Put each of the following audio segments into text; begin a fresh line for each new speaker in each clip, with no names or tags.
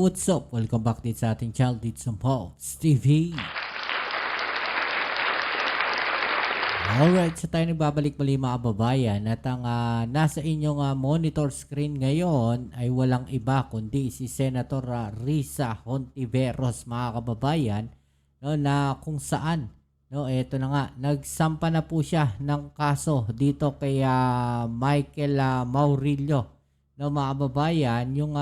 what's up? Welcome back dito sa ating channel dito sa Pops TV. Alright, so tayo nagbabalik muli mga kababayan at ang nasa inyong monitor screen ngayon ay walang iba kundi si Senator Risa Hontiveros mga kababayan, no, na kung saan eto na nga, nagsampa na po siya ng kaso dito kay Michael Maurilio. No, mga kababayan, yung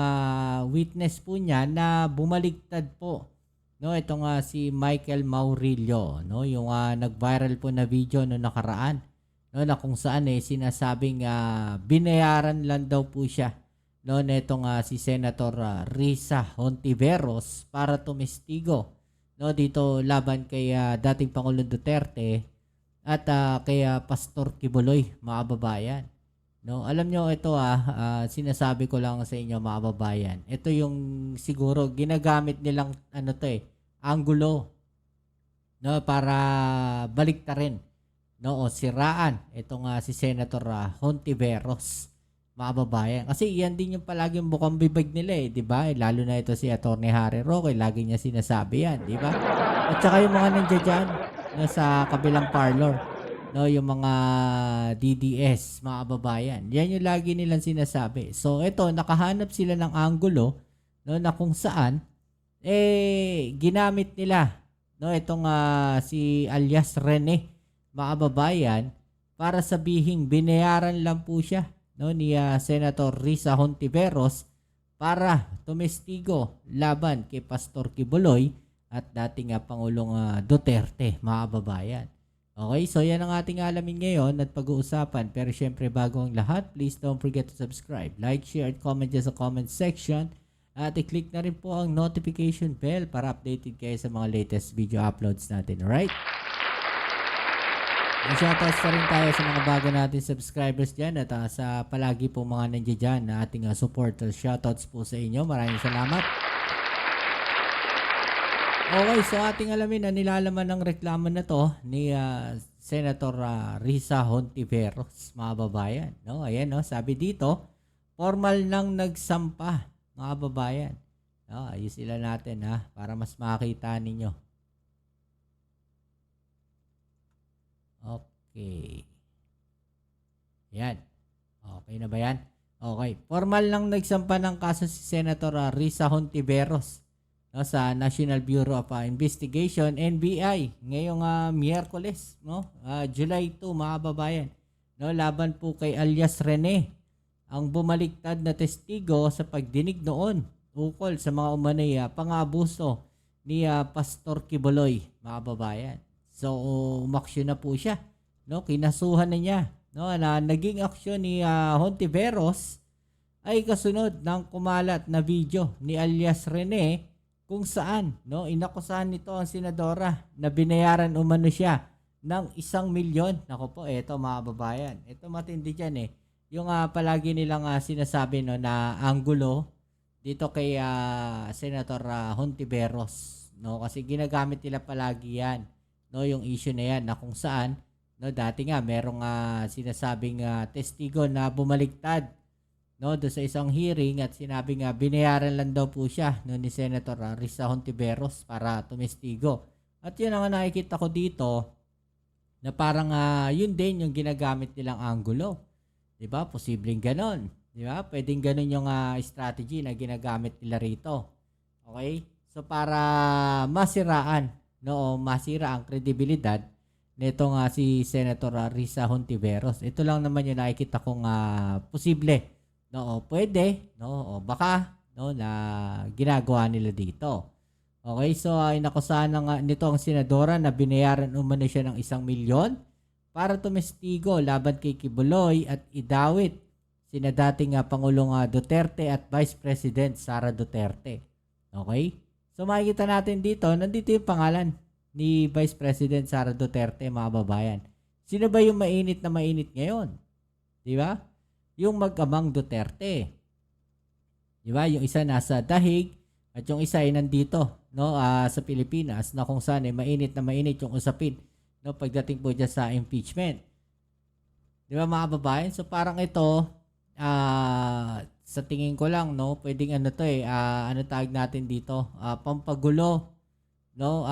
witness po niya na bumaligtad po. No, ito nga si Michael Maurilio, no, yung nag-viral po na video no nakaraan, no, na kung saan sinasabing binayaran lang daw po siya, no, netong si Senator Risa Hontiveros para tumestigo, no, dito laban kay dating Pangulong Duterte at kay Pastor Kibuloy, mga kababayan. No, alam nyo ito sinasabi ko lang sa inyo mga kababayan. Ito yung siguro ginagamit nilang anggulo, no, para baliktarin, no, o siraan itong si Senator Hontiveros, mga kababayan. Kasi yan din yung palaging bukang bibig nila, di ba? Lalo na ito si Attorney Harry Roque, lagi niya sinasabi yan, di ba? At saka yung mga nandiyan dyan, no, sa kabilang parlor, no, yung mga DDS, mga kababayan. Yan yung lagi nilang sinasabi. So ito, nakahanap sila ng anggulo, no, na kung saan ginamit nila, no, itong si alias Rene, mga kababayan, para sabihing binayaran lang po siya, no, ni Senator Risa Hontiveros para tumestigo laban kay Pastor Kibuloy at dating Pangulong Duterte, mga kababayan. Okay, so yan ang ating alamin ngayon at pag-uusapan. Pero syempre bago ang lahat, please don't forget to subscribe, like, share, at comment dyan sa comment section. At i-click na rin po ang notification bell para updated kayo sa mga latest video uploads natin. Alright? Shoutouts na rin tayo sa mga bago natin subscribers dyan at sa palagi po mga nandiyan dyan na ating supporters. Shoutouts po sa inyo. Maraming salamat. Okay, so ating alamin na nilalaman ng reklamo na to ni Senator Risa Hontiveros, mga babayan. No, ayan, no, sabi dito, formal nang nagsampa, mga babayan. No, ayos sila natin para mas makita ninyo. Okay. Yan. Okay na ba yan? Okay. Formal nang nagsampa ng kaso si Senator Risa Hontiveros, no, sa National Bureau of Investigation, NBI, ngayong Miyerkules, no, July 2, mga babayan, no, laban po kay alias Rene, ang bumaliktad na testigo sa pagdinig noon ukol sa mga umanay pang-abuso ni Pastor Kibuloy, mga babayan. So umaksyon na po siya, no, kinasuhan na niya, no, na naging aksyon ni Hontiveros ay kasunod ng kumalat na video ni alias Rene kung saan, no, inakusahan nito ang senadora na binayaran umano siya ng 1 milyon. Nako po, eto mga babayan. Ito matindi dyan yung palagi nilang sinasabi, no, na anggulo dito kay Senator Hontiveros, no, kasi ginagamit nila palagi yan, no, yung issue na yan na kung saan, no, dati nga merong sinasabing testigo na bumaliktad, no, do sa isang hearing at sinabi nga binayaran lang daw po siya, no, ni Senator Risa Hontiveros para tumestigo. At yun ang nakikita ko dito na parang yun din yung ginagamit nilang anggulo. 'Di ba? Posibleng ganon. 'Di ba? Pwedeng ganon yung strategy na ginagamit nila rito. Okay? So para masiraan, no, masira ang kredibilidad nitong si Senator Risa Hontiveros. Ito lang naman yung nakikita kong posible. No, pwede, no, o baka, no, na ginagawa nila dito. Okay, so inakusahan nito ang senadora na binayaran umano siya ng 1 milyon para tumestigo laban kay Kibuloy at idawit sina dating Pangulong Duterte at Vice President Sara Duterte. Okay? So makikita natin dito, nandito yung pangalan ni Vice President Sara Duterte, mga babayan. Sino ba yung mainit na mainit ngayon? Di ba? Yung mag-amang Duterte. Di ba? Yung isa nasa dahig at yung isa ay nandito, no, sa Pilipinas, na kung saan mainit na mainit yung usapin, no, pagdating po dyan sa impeachment. Di ba, mga babayan? So parang ito sa tingin ko lang, no, pwedeng ano to ano tawag natin dito, pampagulo, no,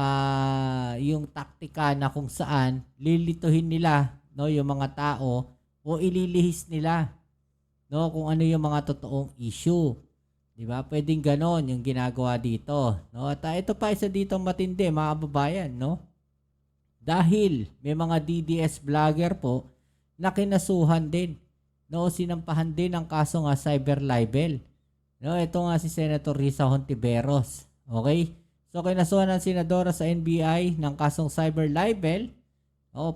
yung taktika na kung saan lilituhin nila, no, yung mga tao o ililihis nila, no, kung ano yung mga totoong issue. 'Di ba? Pwedeng ganon yung ginagawa dito, no? At ito pa isa dito matindi, mga kababayan, no? Dahil may mga DDS vlogger po na kinasuhan din, no, sinampahan din ang kaso nga cyber libel. No, ito nga si Senator Risa Hontiveros. Okay? So kinasuhan ng senadora sa NBI ng kasong cyber libel,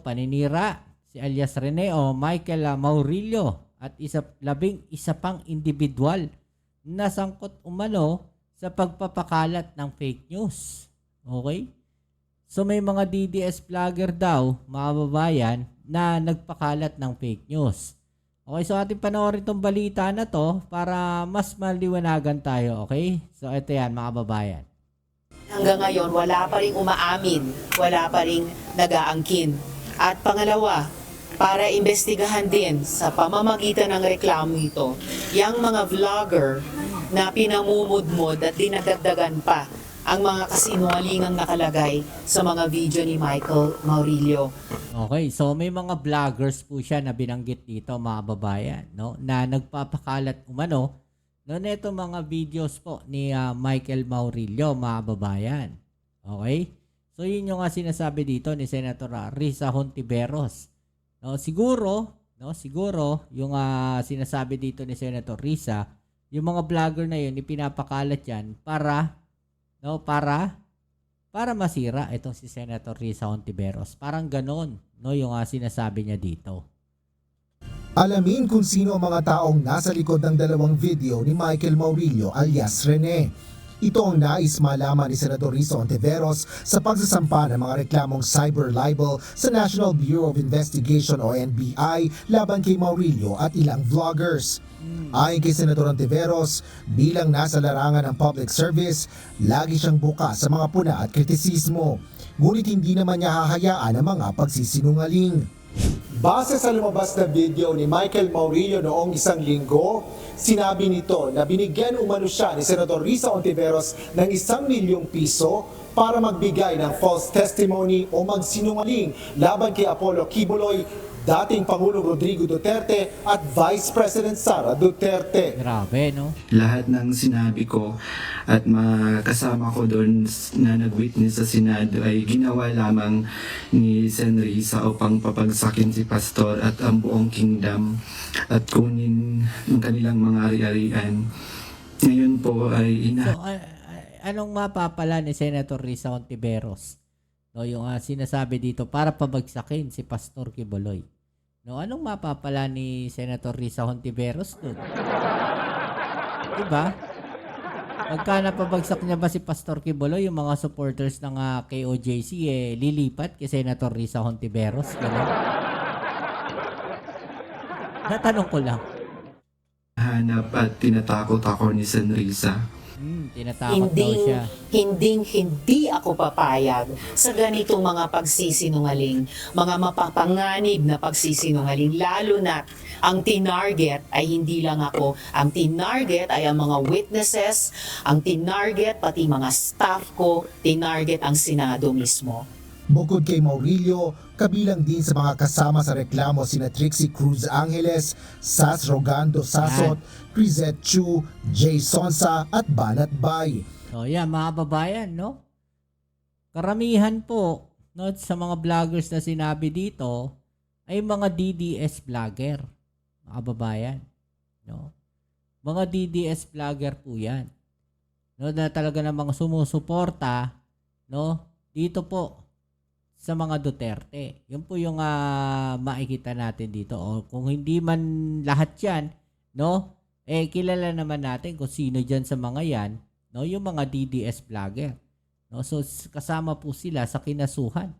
paninira si alias Rene o Michael Maurilio at labing isa pang individual na sangkot umano sa pagpapakalat ng fake news. Okay? So may mga DDS vlogger daw, mga babayan, na nagpakalat ng fake news. Okay, so ating panoorin itong balita na to para mas maliwanagan tayo, okay? So ito yan, mga babayan.
Hanggang ngayon, wala pa rin umaamin, wala pa rin nag-aangkin. At pangalawa, para imbestigahan din sa pamamagitan ng reklamo ito, yung mga vlogger na pinamumudmod at dinadagdagan pa ang mga kasinungalingang nakalagay sa mga video ni Michael Maurilio.
Okay, so may mga vloggers po siya na binanggit dito, mga babayan, no, na nagpapakalat umano no neto mga videos po ni Michael Maurilio, mga babayan. Okay? So yun yung sinasabi dito ni Senator Risa Hontiveros. No, siguro yung sinasabi dito ni Senator Risa, yung mga vlogger na yun ipinapakalat yan para masira itong si Senator Risa Hontiveros. Parang ganon, no, yung sinasabi niya dito.
Alamin kung sino ang mga taong nasa likod ng dalawang video ni Michael Maurilio alias Rene. Ito ang nais malaman ni Senator Risa Hontiveros sa pagsasampa ng mga reklamong cyber libel sa National Bureau of Investigation o NBI laban kay Maurilio at ilang vloggers. Ayon kay Senator Hontiveros, bilang nasa larangan ng public service, lagi siyang bukas sa mga puna at kritisismo. Ngunit hindi naman niya hahayaan ang mga pagsisinungaling. Base sa lumabas na video ni Michael Maurilio noong isang linggo, sinabi nito na binigyan umano siya ni Senator Risa Hontiveros ng 1 milyong piso para magbigay ng false testimony o magsinungaling laban kay Apollo Kibuloy, dating Pangulong Rodrigo Duterte at Vice President Sara Duterte.
Grabe, no?
Lahat ng sinabi ko at makasama ko doon na nag-witness sa Senado ay ginawa lamang ni Sen. Risa upang papagsakin si Pastor at ang buong kingdom at kunin ang kanilang mga ari-arian. Ngayon po ay
So, anong mapapala ni Senator Risa Hontiveros? No, yung sinasabi dito para pabagsakin si Pastor Kibuloy. No, anong mapapala ni Senator Risa Hontiveros doon? Diba? Pagka napabagsak niya ba si Pastor Kibuloy, yung mga supporters ng KOJC lilipat kay Senator Risa Hontiveros? Ganun? Natanong ko lang.
hanap at tinatakot ako ni Sen. Risa.
Tinatakot daw siya.
Hindi ako papayag sa ganitong mga pagsisinungaling, mga mapapanganib na pagsisinungaling, lalo na ang tinarget ay hindi lang ako, ang tinarget ay ang mga witnesses, ang tinarget pati mga staff ko, tinarget ang Senado mismo.
Bukod kay Maurilio, kabilang din sa mga kasama sa reklamo sina Trixie Cruz Angeles, Sas Rogando Sasot, Crisette Chu, Jay Sonsa at Banat Bay.
So yan, mga babayan, no? Karamihan po, no, sa mga vloggers na sinabi dito ay mga DDS vlogger, mga babayan, no? Mga DDS vlogger po yan. No, na talaga namang sumusuporta, no, dito po sa mga Duterte. Yun po yung makikita natin dito. O kung hindi man lahat yan, no, kilala naman natin kung sino dyan sa mga yan, no, yung mga DDS vlogger. No, so kasama po sila sa kinasuhan.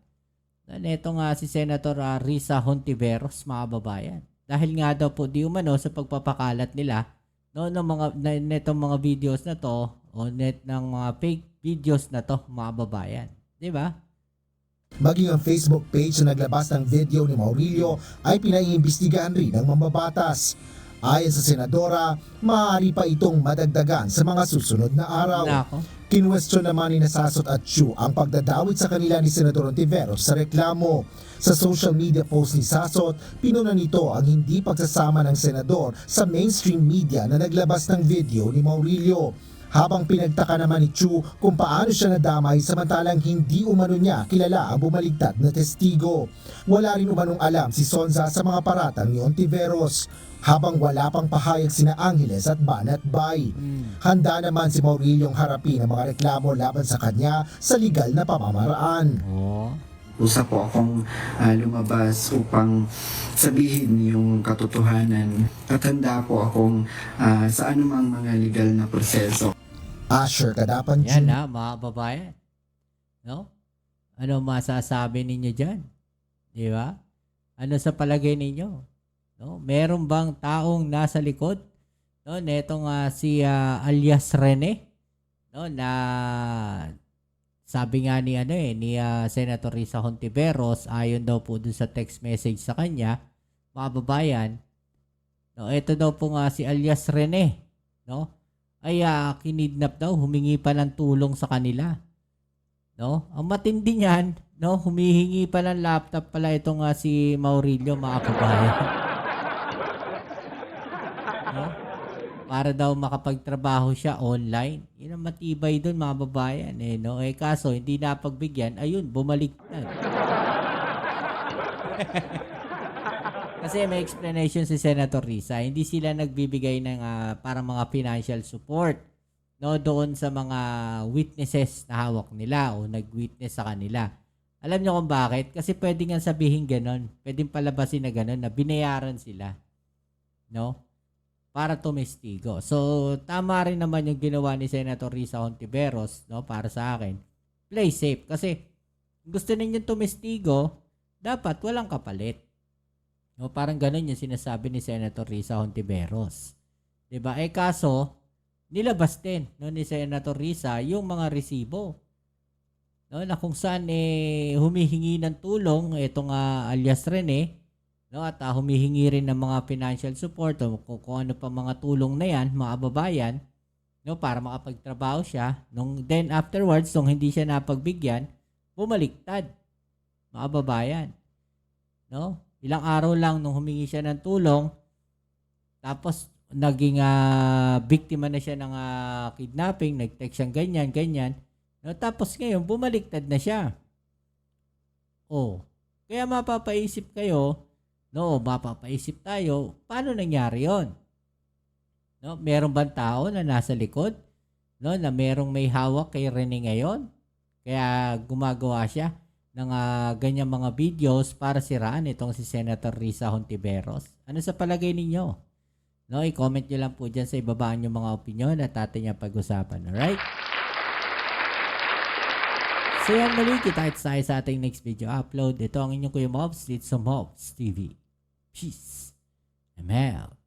Ito nga si Senator Risa Hontiveros, mga babayan. Dahil nga daw po di umano sa pagpapakalat nila, no, ng mga netong mga videos na to o ng mga fake videos na to, mga babayan. 'Di ba?
Maging ang Facebook page na naglabas ng video ni Maurilio ay pinaiimbestigahan rin ng mambabatas. Ayon sa senadora, maaari pa itong madagdagan sa mga susunod na araw.
Nako.
Kinwestiyon naman ni Sasot at Chu ang pagdadawit sa kanila ni Senador Ontiveros sa reklamo. Sa social media post ni Sasot, pinuna nito ang hindi pagsasama ng senador sa mainstream media na naglabas ng video ni Maurilio. Habang pinagtaka naman ni Chu kung paano siya nadamay samantalang hindi umano niya kilala ang bumaligtad na testigo. Wala rin umanong alam si Sonza sa mga paratang ni Ontiveros. Habang wala pang pahayag sina Angeles at Banat Bay. Handa naman si Mauriliong harapin ang mga reklamo laban sa kanya sa legal na pamamaraan.
Oh.
Usa po akong lumabas upang sabihin yung katotohanan at handa po akong sa anumang mga legal na proseso.
Asher Kadapan
Yan
Jr.
mga babayan. No? Ano masasabi ninyo dyan? Di ba? Ano sa palagay ninyo? No? Meron bang taong nasa likod? No, netong si alias Rene, no, na sabi nga ni Senator Risa Hontiveros, ayon daw po dun sa text message sa kanya, mga babayan, no, ito daw po nga si alias Rene, no, ay kinidnap daw, humingi pa ng tulong sa kanila. No? Ang matindi niyan, no, humihingi pa ng laptop pala itong si Maurilio, mga kabayan. No? Para daw makapagtrabaho siya online. Yun ang matibay doon, mga babayan. No? Kaso, hindi napagbigyan. Ayun, bumalik na. Kasi may explanation si Senator Risa. Hindi sila nagbibigay ng parang mga financial support, no, doon sa mga witnesses na hawak nila o nag-witness sa kanila. Alam niyo kung bakit? Kasi pwede nga sabihin ganon. Pwedeng palabasin na ganon na binayaran sila. No? Para tumestigo. So, tama rin naman yung ginawa ni Senator Risa Hontiveros, no, para sa akin. Play safe. Kasi, gusto ninyong tumestigo, dapat walang kapalit. No, parang ganun yung sinasabi ni Senator Risa Hontiveros. Diba? Kaso, nilabas din, no, ni Senator Risa yung mga resibo. No, na kung saan humihingi ng tulong itong alias Rene, no, at humihingi rin ng mga financial support o kung ano pa mga tulong na yan, mga babayan, no, para makapagtrabaho siya. Then afterwards, nung hindi siya napagbigyan, bumaliktad, mga babayan. No? Ilang araw lang nung humingi siya ng tulong, tapos naging biktima na siya ng kidnapping, nag-text siyang ganyan. No? Tapos ngayon, bumaliktad na siya. Oh, kaya mapapaisip kayo, no, mapapaisip tayo, paano nangyari yon? No, meron bang tao na nasa likod? No, na merong may hawak kay Rene ngayon? Kaya gumagawa siya ng ganyang mga videos para siraan itong si Senator Risa Hontiveros. Ano sa palagay ninyo? No, i-comment nyo lang po dyan sa ibaba yung mga opinion at atin yung pag-usapan. Alright? So yan, muli kita tayo sa ating next video upload. Ito ang inyong Kuya Mobs, dito sa Mobs TV. Peace. I'm out.